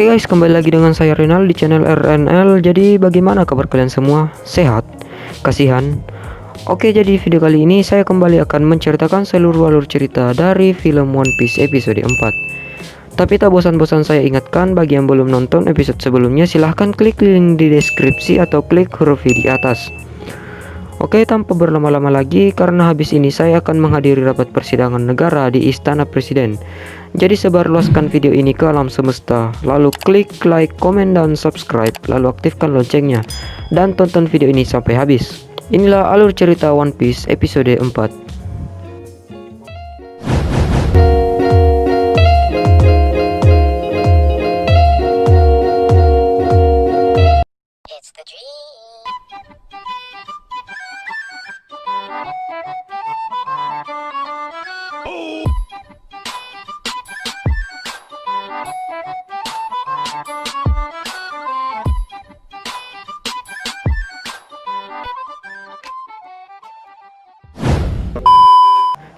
Oke guys, kembali lagi dengan saya Renal di channel RNL. Jadi bagaimana kabar kalian semua? Sehat? Kasihan? Oke, jadi video kali ini saya kembali akan menceritakan seluruh alur cerita dari film One Piece episode 4. Tapi tak bosan-bosan saya ingatkan, bagi yang belum nonton episode sebelumnya silahkan klik link di deskripsi atau klik huruf V di atas. Oke, tanpa berlama-lama lagi, karena habis ini saya akan menghadiri rapat persidangan negara di Istana Presiden. Jadi sebarluaskan video ini ke alam semesta, lalu klik like, komen, dan subscribe, lalu aktifkan loncengnya, dan tonton video ini sampai habis. Inilah alur cerita One Piece episode 4.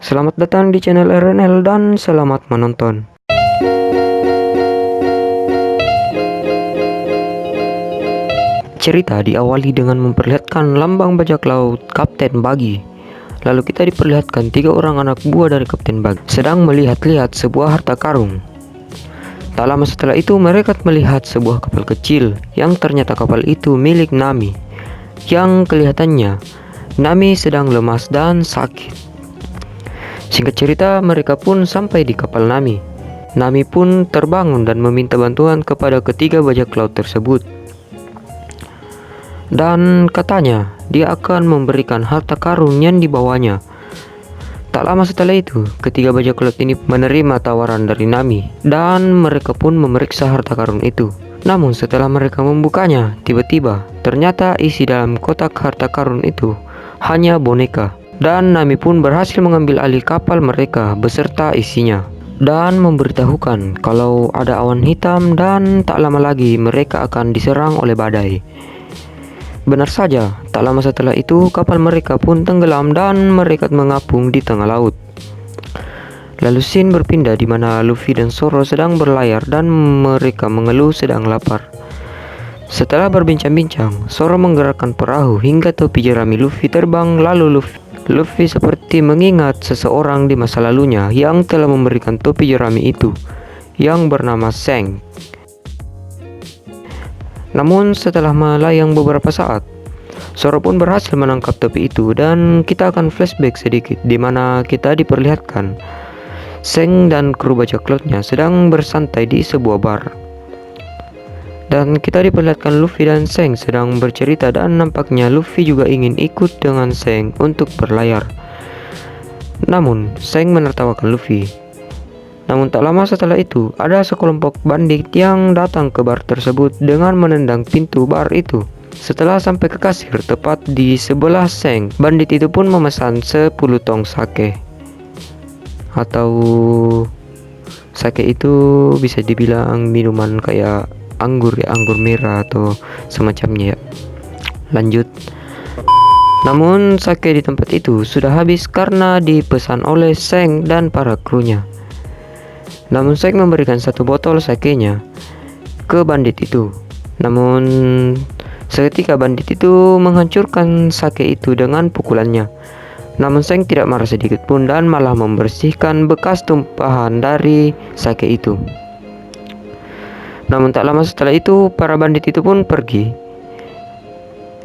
Selamat datang di channel RNL dan selamat menonton. Cerita diawali dengan memperlihatkan lambang bajak laut Kapten Buggy. Lalu kita diperlihatkan 3 orang anak buah dari Kapten Buggy sedang melihat-lihat sebuah harta karung. Tak lama setelah itu mereka melihat sebuah kapal kecil yang ternyata kapal itu milik Nami. Yang kelihatannya Nami sedang lemas dan sakit. Singkat cerita, mereka pun sampai di kapal Nami. Nami pun terbangun dan meminta bantuan kepada ketiga bajak laut tersebut. Dan katanya, dia akan memberikan harta karun yang dibawanya. Tak lama setelah itu, ketiga bajak laut ini menerima tawaran dari Nami. Dan mereka pun memeriksa harta karun itu. Namun setelah mereka membukanya, tiba-tiba ternyata isi dalam kotak harta karun itu hanya boneka. Dan Nami pun berhasil mengambil alih kapal mereka beserta isinya dan memberitahukan kalau ada awan hitam dan tak lama lagi mereka akan diserang oleh badai. Benar saja, tak lama setelah itu kapal mereka pun tenggelam dan mereka mengapung di tengah laut. Lalu scene berpindah di mana Luffy dan Zoro sedang berlayar dan mereka mengeluh sedang lapar. Setelah berbincang-bincang, Zoro menggerakkan perahu hingga topi jerami Luffy terbang. Lalu Luffy seperti mengingat seseorang di masa lalunya yang telah memberikan topi jerami itu, yang bernama Zeng. Namun setelah melayang beberapa saat, Zoro pun berhasil menangkap topi itu dan kita akan flashback sedikit di mana kita diperlihatkan Zeng dan kru bajak lautnya sedang bersantai di sebuah bar. Dan kita diperlihatkan Luffy dan Zeng sedang bercerita dan nampaknya Luffy juga ingin ikut dengan Zeng untuk berlayar. Namun Zeng menertawakan Luffy. Namun tak lama setelah itu ada sekelompok bandit yang datang ke bar tersebut dengan menendang pintu bar itu. Setelah sampai ke kasir tepat di sebelah Zeng, bandit itu pun memesan 10 tong sake. Atau sake itu bisa dibilang minuman kayak anggur ya, anggur merah atau semacamnya ya. Lanjut. Namun sake di tempat itu sudah habis karena dipesan oleh Zeng dan para krunya. Namun Zeng memberikan 1 botol sakenya ke bandit itu. Namun seketika bandit itu menghancurkan sake itu dengan pukulannya. Namun Zeng tidak marah sedikit pun dan malah membersihkan bekas tumpahan dari sake itu. Namun tak lama setelah itu para bandit itu pun pergi.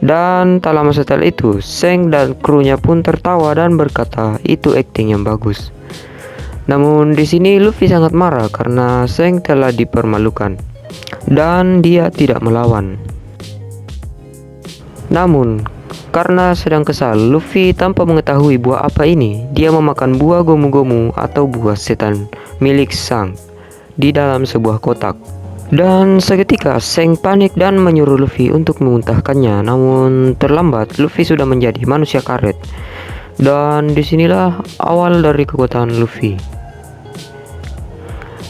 Dan tak lama setelah itu Zeng dan krunya pun tertawa dan berkata itu acting yang bagus. Namun di sini Luffy sangat marah karena Zeng telah dipermalukan dan dia tidak melawan. Namun karena sedang kesal, Luffy tanpa mengetahui buah apa ini, dia memakan buah gomu-gomu atau buah setan milik Sang di dalam sebuah kotak. Dan seketika Zeng panik dan menyuruh Luffy untuk memuntahkannya. Namun terlambat, Luffy sudah menjadi manusia karet. Dan disinilah awal dari kekuatan Luffy.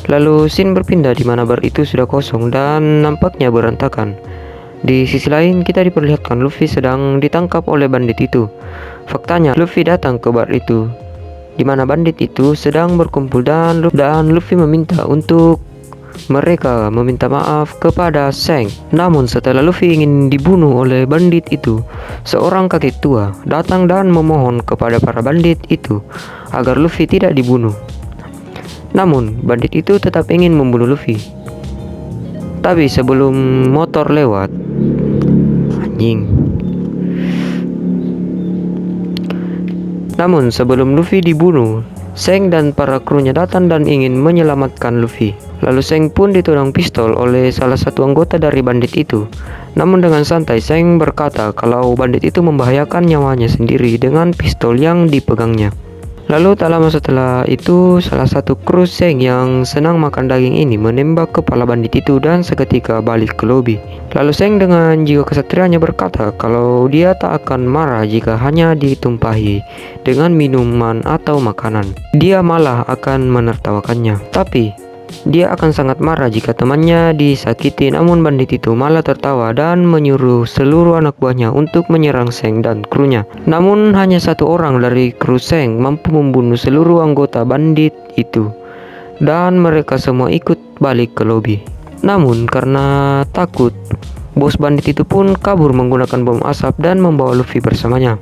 Lalu scene berpindah di mana bar itu sudah kosong dan nampaknya berantakan. Di sisi lain kita diperlihatkan Luffy sedang ditangkap oleh bandit itu. Faktanya Luffy datang ke bar itu di mana bandit itu sedang berkumpul dan Luffy meminta untuk mereka meminta maaf kepada Zheng. Namun setelah Luffy ingin dibunuh oleh bandit itu, seorang kakek tua datang dan memohon kepada para bandit itu agar Luffy tidak dibunuh. Namun bandit itu tetap ingin membunuh Luffy. Tapi sebelum motor lewat, Namun sebelum Luffy dibunuh, Zheng dan para krunya datang dan ingin menyelamatkan Luffy. Lalu Zheng pun ditodong pistol oleh salah satu anggota dari bandit itu. Namun dengan santai Zheng berkata kalau bandit itu membahayakan nyawanya sendiri dengan pistol yang dipegangnya. Lalu tak lama setelah itu, salah satu kru Zheng yang senang makan daging ini menembak kepala bandit itu dan seketika balik ke lobi. Lalu Zheng dengan jiwa kesatrianya berkata kalau dia tak akan marah jika hanya ditumpahi dengan minuman atau makanan. Dia malah akan menertawakannya. Tapi dia akan sangat marah jika temannya disakiti, namun bandit itu malah tertawa dan menyuruh seluruh anak buahnya untuk menyerang Zheng dan krunya. Namun hanya satu orang dari kru Zheng mampu membunuh seluruh anggota bandit itu, dan mereka semua ikut balik ke lobi. Namun karena takut, bos bandit itu pun kabur menggunakan bom asap dan membawa Luffy bersamanya.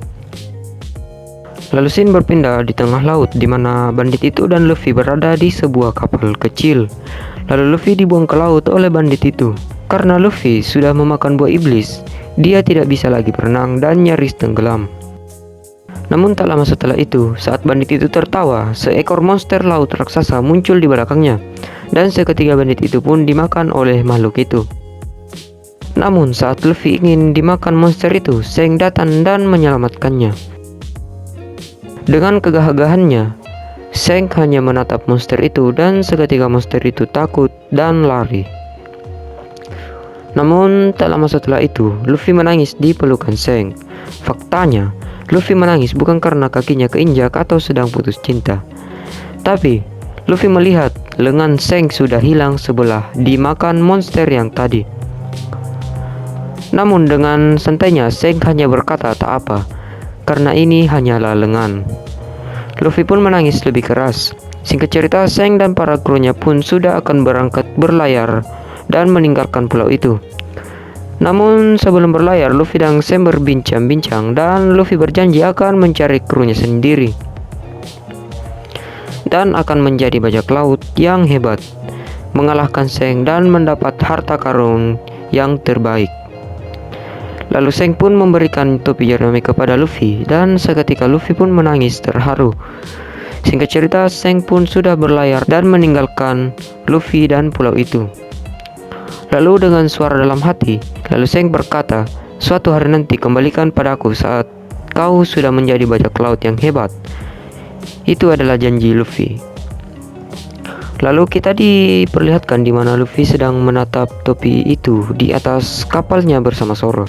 Lalu scene berpindah di tengah laut di mana bandit itu dan Luffy berada di sebuah kapal kecil. Lalu Luffy dibuang ke laut oleh bandit itu. Karena Luffy sudah memakan buah iblis, dia tidak bisa lagi berenang dan nyaris tenggelam. Namun tak lama setelah itu, saat bandit itu tertawa, seekor monster laut raksasa muncul di belakangnya. Dan seketika bandit itu pun dimakan oleh makhluk itu. Namun saat Luffy ingin dimakan monster itu, Zheng datang dan menyelamatkannya. Dengan kegagahannya, Zheng hanya menatap monster itu dan seketika monster itu takut dan lari. Namun tak lama setelah itu, Luffy menangis di pelukan Zheng. Faktanya, Luffy menangis bukan karena kakinya keinjak atau sedang putus cinta. Tapi, Luffy melihat lengan Zheng sudah hilang sebelah dimakan monster yang tadi. Namun dengan santainya, Zheng hanya berkata tak apa, karena ini hanyalah lengan. Luffy pun menangis lebih keras. Singkat cerita, Zheng dan para krunya pun sudah akan berangkat berlayar dan meninggalkan pulau itu. Namun sebelum berlayar, Luffy dan Zheng berbincang-bincang dan Luffy berjanji akan mencari krunya sendiri dan akan menjadi bajak laut yang hebat, mengalahkan Zheng dan mendapat harta karun yang terbaik. Lalu Zheng pun memberikan topi jerami kepada Luffy dan seketika Luffy pun menangis terharu. Singkat cerita, Zheng pun sudah berlayar dan meninggalkan Luffy dan pulau itu. Lalu dengan suara dalam hati, lalu Zheng berkata, suatu hari nanti kembalikan padaku saat kau sudah menjadi bajak laut yang hebat. Itu adalah janji Luffy. Lalu kita diperlihatkan di mana Luffy sedang menatap topi itu di atas kapalnya bersama Zoro.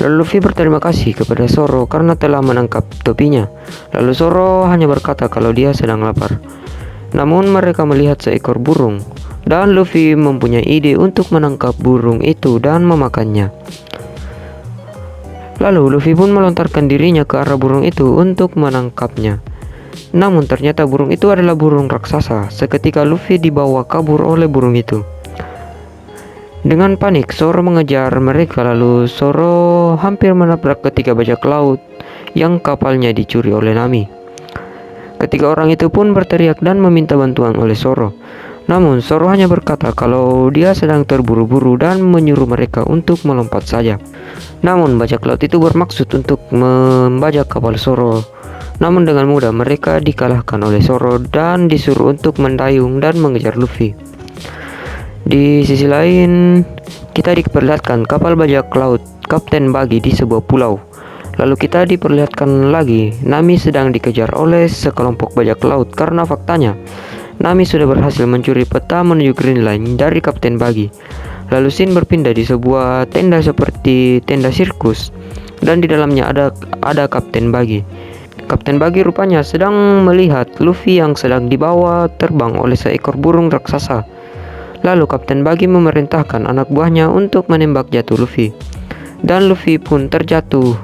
Lalu Luffy berterima kasih kepada Zoro karena telah menangkap topinya. Lalu Zoro hanya berkata kalau dia sedang lapar. Namun mereka melihat seekor burung dan Luffy mempunyai ide untuk menangkap burung itu dan memakannya. Lalu Luffy pun melontarkan dirinya ke arah burung itu untuk menangkapnya. Namun ternyata burung itu adalah burung raksasa. Seketika Luffy dibawa kabur oleh burung itu. Dengan panik, Zoro mengejar mereka, lalu Zoro hampir menabrak ketiga bajak laut yang kapalnya dicuri oleh Nami. Ketiga orang itu pun berteriak dan meminta bantuan oleh Zoro. Namun Zoro hanya berkata kalau dia sedang terburu-buru dan menyuruh mereka untuk melompat saja. Namun bajak laut itu bermaksud untuk membajak kapal Zoro. Namun dengan mudah mereka dikalahkan oleh Zoro dan disuruh untuk mendayung dan mengejar Luffy. Di sisi lain, kita diperlihatkan kapal bajak laut Kapten Buggy di sebuah pulau. Lalu kita diperlihatkan lagi Nami sedang dikejar oleh sekelompok bajak laut karena faktanya Nami sudah berhasil mencuri peta menuju Green Line dari Kapten Buggy. Lalu scene berpindah di sebuah tenda seperti tenda sirkus dan di dalamnya ada Kapten Buggy. Kapten Buggy rupanya sedang melihat Luffy yang sedang dibawa terbang oleh seekor burung raksasa. Lalu Kapten Buggy memerintahkan anak buahnya untuk menembak jatuh Luffy. Dan Luffy pun terjatuh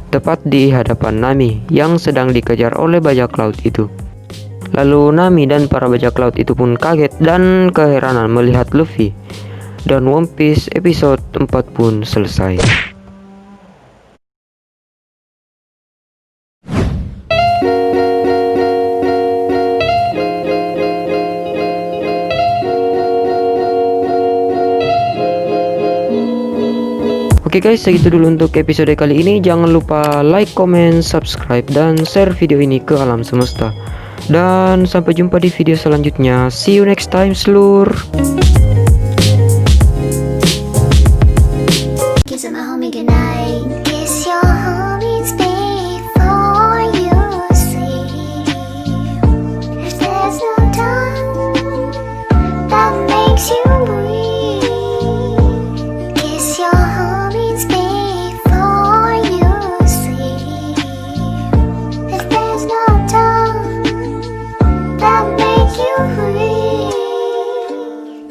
tepat di hadapan Nami yang sedang dikejar oleh bajak laut itu. Lalu Nami dan para bajak laut itu pun kaget dan keheranan melihat Luffy. Dan One Piece episode 4 pun selesai. Oke guys, segitu dulu untuk episode kali ini. Jangan lupa like, comment, subscribe, dan share video ini ke alam semesta. Dan sampai jumpa di video selanjutnya. See you next time, seluruh. Kiss my homie goodnight. Kiss your homies before you sleep. If there's no time that makes you breathe, kiss your homies before you sleep. If there's no time that makes you breathe,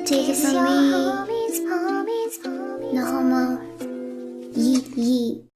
take it from me. No homo. Yeet yeet.